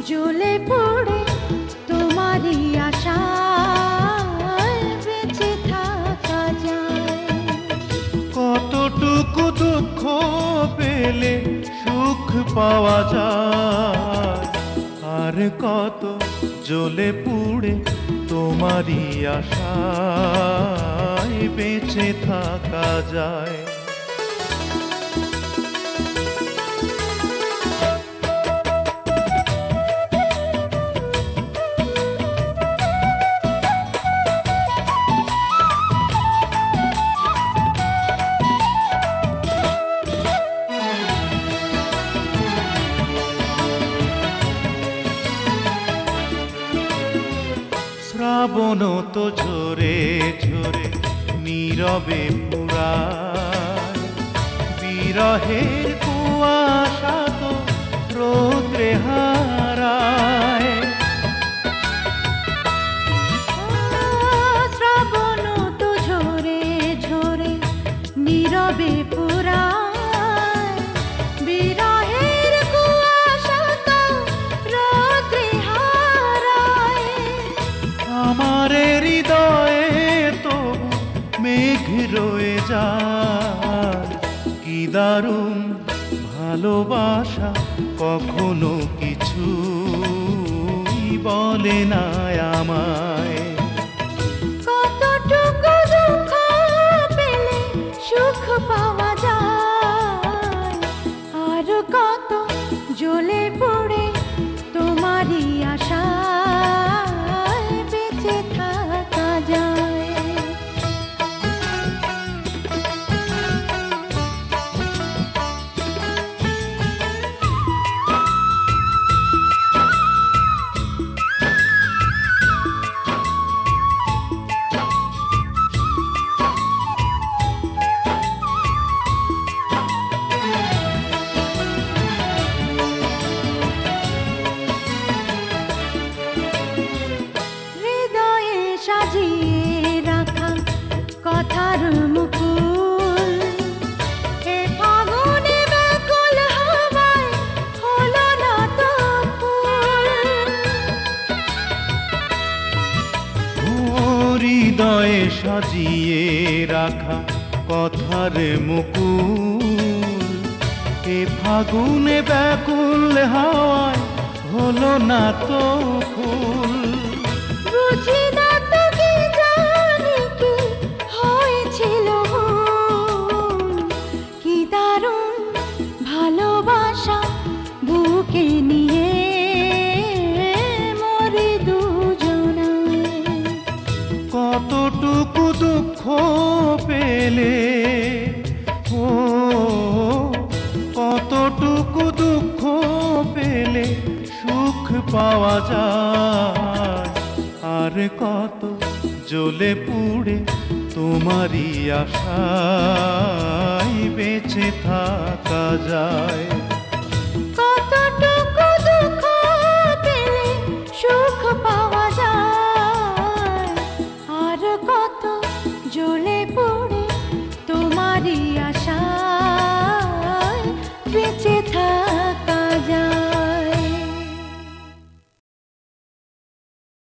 জ্বলে পড়ে তোমারই আশায় বেঁচে থাকা যায়। কতটুকু দুঃখ পেলে সুখ পাওয়া যায়, আর কত জ্বলে পুড়ে তোমারই আশায় বেঁচে থাকা যায়। শ্রাবণ তো ঝরে ঝরে নীরবে পুরায়, বিরহের কুয়াশা তো রৌদ্রে হারায়। শ্রাবণ তো ঝরে ঝরে নীরবে পুরায়, বিরহের কুয়াশা তো রৌদ্রে হারায়। আমার হৃদয়ে তো মেঘ রয়ে যায়, কি দারুণ ভালোবাসা কখনো কিছু বলে না আমায়। কতটুকু দুঃখ পেলে সুখ পাওয়া যায়, আর কত জ্বলে পড়ে তোমারই আশায় বেঁচে থাকা যায়। সাজিয়ে রাখা কথার মুকুল, এ ফাগুনে ব্যাকুল হাওয়ায় হলো না তো ফুল। হৃদয়ে সাজিয়ে রাখা কথার মুকুল, এ ফাগুনে ব্যাকুল হাওয়ায় হলো না তো ফুল। বুঝি না তো কি জানি কি হয়েছিল মন, কি দারুণ ভালোবাসা বুকে নিয়ে মরে দুজনায়। কতটুকু দুঃখ পেলে, ও কতটুকু দুঃখ পেলে সুখ পাওয়া যায়, আর কত জ্বলে পুড়ে তোমারই আশায় বেঁচে থাকা যায়।